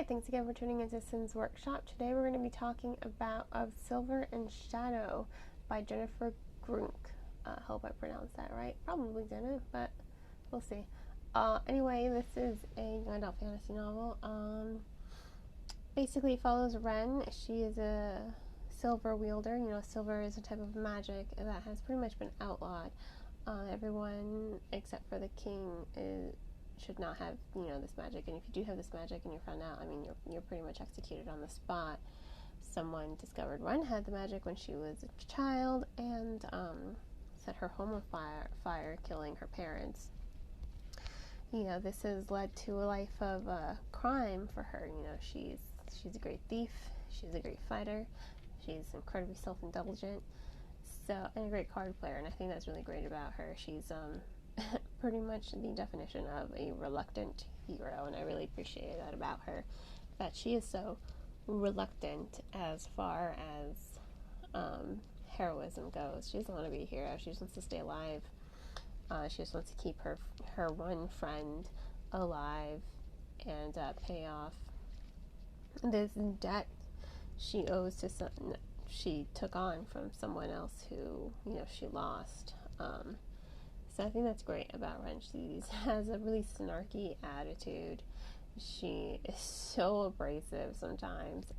Hi, thanks again for tuning into Sin's Workshop. Today we're going to be talking about Of Silver and Shadow by Jennifer Gruenke. Hope I pronounced that right. Probably didn't, but we'll see. Anyway, this is a young adult fantasy novel. Basically follows Ren. She is a silver wielder. You know, silver is a type of magic that has pretty much been outlawed. Everyone except for the king should not have, this magic, and if you do have this magic and you're found out, you're pretty much executed on the spot. Someone discovered Ren had the magic when she was a child and set her home on fire, killing her parents. This has led to a life of crime for her. She's a great thief, she's a great fighter, she's incredibly self-indulgent, and a great card player, and I think that's really great about her. She's pretty much the definition of a reluctant hero, and I really appreciate that about her, that she is so reluctant as far as heroism goes. She doesn't want to be a hero. She just wants to stay alive. She just wants to keep her one friend alive and pay off this debt she owes to she took on from someone else who she lost. So I think that's great about Ren. She has a really snarky attitude. She is so abrasive sometimes.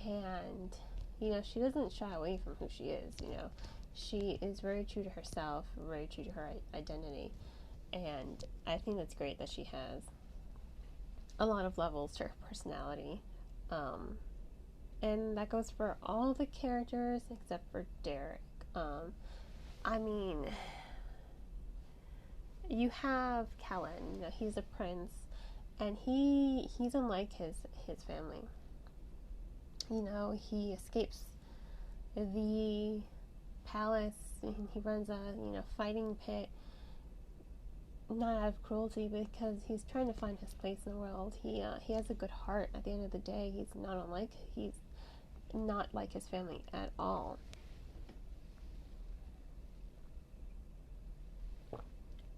And she doesn't shy away from who she is. She is very true to herself, very true to her identity. And I think that's great that she has a lot of levels to her personality. And that goes for all the characters except for Derek. You have Kellen, he's a prince, and he's unlike his family. He escapes the palace, and he runs a, fighting pit, not out of cruelty, but because he's trying to find his place in the world. He has a good heart. At the end of the day, he's not like his family at all.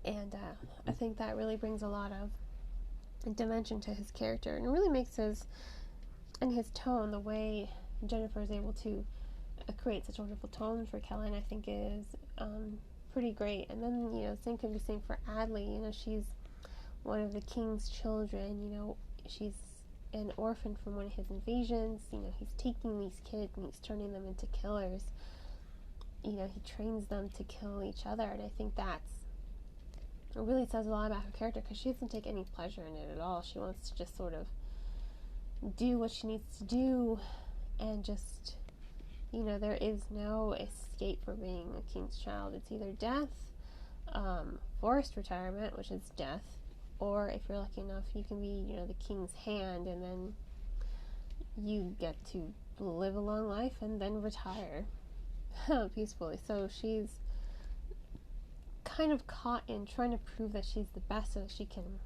And I think that really brings a lot of dimension to his character, and it really makes his tone, the way Jennifer is able to create such wonderful tones for Kellen, I think is pretty great. And then, same can be seen for Adley. She's one of the king's children. She's an orphan from one of his invasions. He's taking these kids and he's turning them into killers. He trains them to kill each other, and I think it really says a lot about her character, because she doesn't take any pleasure in it at all. She wants to just sort of do what she needs to do, and just, there is no escape for being a king's child. It's either death, forced retirement, which is death, or if you're lucky enough, you can be, the king's hand, and then you get to live a long life and then retire peacefully. So she's kind of caught in trying to prove that she's the best so that she can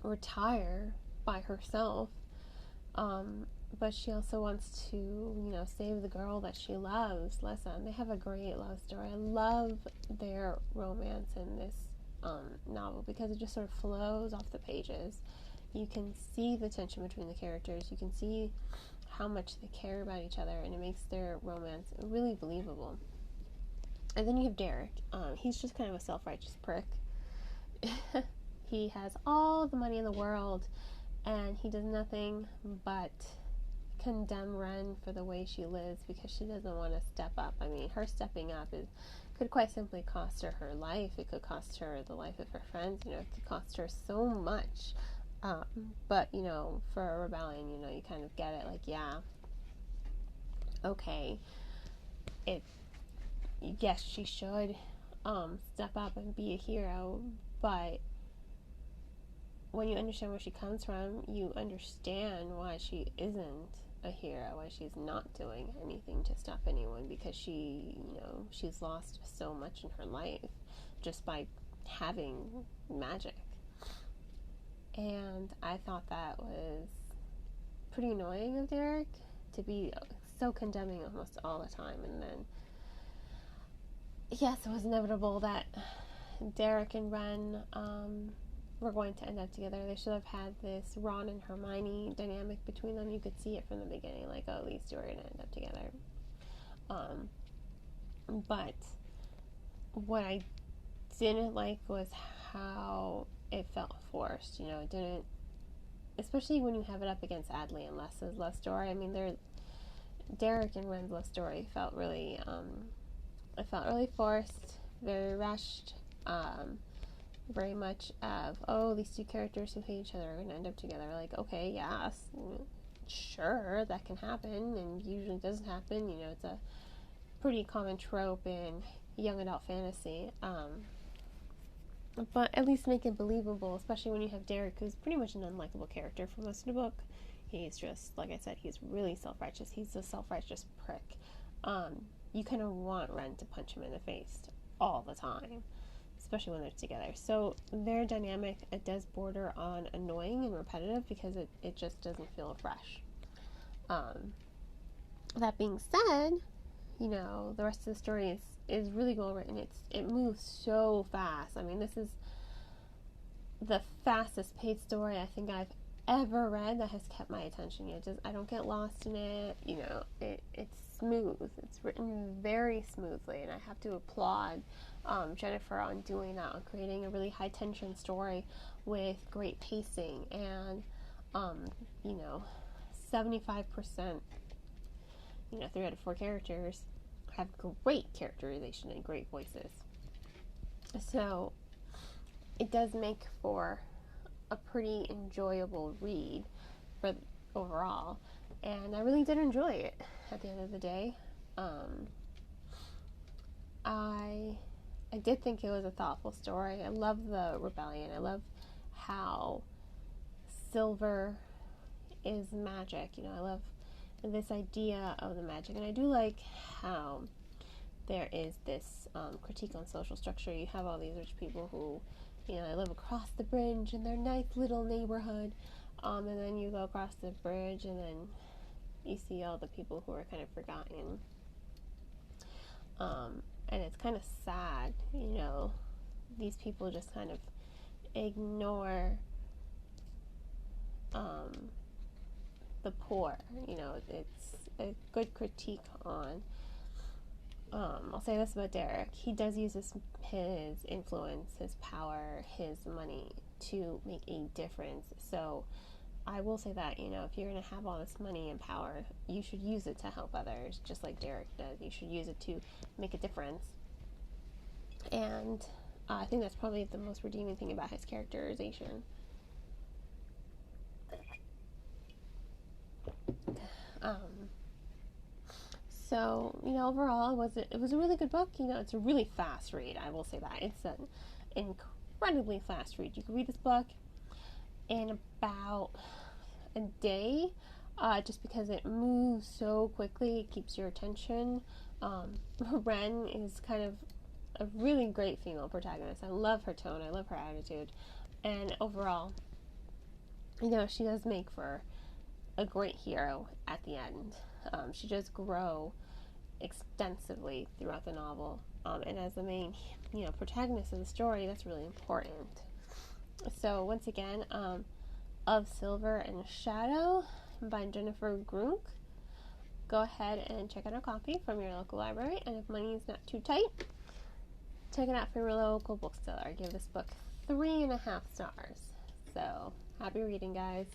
retire by herself, but she also wants to save the girl that she loves, Lessa, and they have a great love story. I love their romance in this novel, because it just sort of flows off the pages. You can see the tension between the characters, you can see how much they care about each other, and it makes their romance really believable. And then you have Derek. He's just kind of a self-righteous prick. He has all the money in the world, and he does nothing but condemn Ren for the way she lives, because she doesn't want to step up. Her stepping up could quite simply cost her her life. It could cost her the life of her friends. It could cost her so much. But, for a rebellion, you kind of get it. Like, yeah, okay, yes, she should step up and be a hero, but when you understand where she comes from, you understand why she isn't a hero, why she's not doing anything to stop anyone, because she's lost so much in her life just by having magic. And I thought that was pretty annoying of Derek, to be so condemning almost all the time. And then, yes, it was inevitable that Derek and Ren were going to end up together. They should have had this Ron and Hermione dynamic between them. You could see it from the beginning, like, oh, these two are going to end up together. But what I didn't like was how it felt forced. You know, it didn't, especially when you have it up against Adley and Les's love story. I mean, Derek and Ren's love story felt really, it felt really forced, very rushed, very much of, oh, these two characters who hate each other are going to end up together. Like, okay, yes, sure, that can happen, and usually doesn't happen. You know, it's a pretty common trope in young adult fantasy. But at least make it believable, especially when you have Derek, who's pretty much an unlikable character for most of the book. He's just, like I said, he's really self-righteous. He's a self-righteous prick. You kind of want Ren to punch him in the face all the time, especially when they're together. So their dynamic, it does border on annoying and repetitive because it just doesn't feel fresh. That being said, you know, the rest of the story is really well written. It moves so fast. I mean, this is the fastest paced story I think I've ever read that has kept my attention. I don't get lost in it. You know, it's smooth. It's written very smoothly, and I have to applaud Jennifer on doing that, on creating a really high tension story with great pacing and 75%. 3 out of 4 characters have great characterization and great voices. So it does make for a pretty enjoyable read for overall, and I really did enjoy it at the end of the day. I did think it was a thoughtful story. I love the rebellion. I love how silver is magic. I love this idea of the magic, and I do like how there is this critique on social structure. You have all these rich people who, they live across the bridge in their nice little neighborhood, and then you go across the bridge and then you see all the people who are kind of forgotten, and it's kind of sad. These people just kind of ignore the poor. It's a good critique on, I'll say this about Derek. He does use his influence, his power, his money to make a difference. So I will say that, if you're going to have all this money and power, you should use it to help others, just like Derek does. You should use it to make a difference. And I think that's probably the most redeeming thing about his characterization. So, overall, it was a really good book. It's a really fast read. I will say that. It's an incredibly fast read. You can read this book in about a day, just because it moves so quickly. It keeps your attention. Ren is kind of a really great female protagonist. I love her tone. I love her attitude. And overall, she does make for a great hero at the end. She does grow extensively throughout the novel, and as the main protagonist of the story, that's really important. So once again, Of Silver and Shadow by Jennifer Gruenke. Go ahead and check out a copy from your local library, and if money is not too tight, check it out from your local bookseller. Give this book 3.5 stars. So happy reading, guys.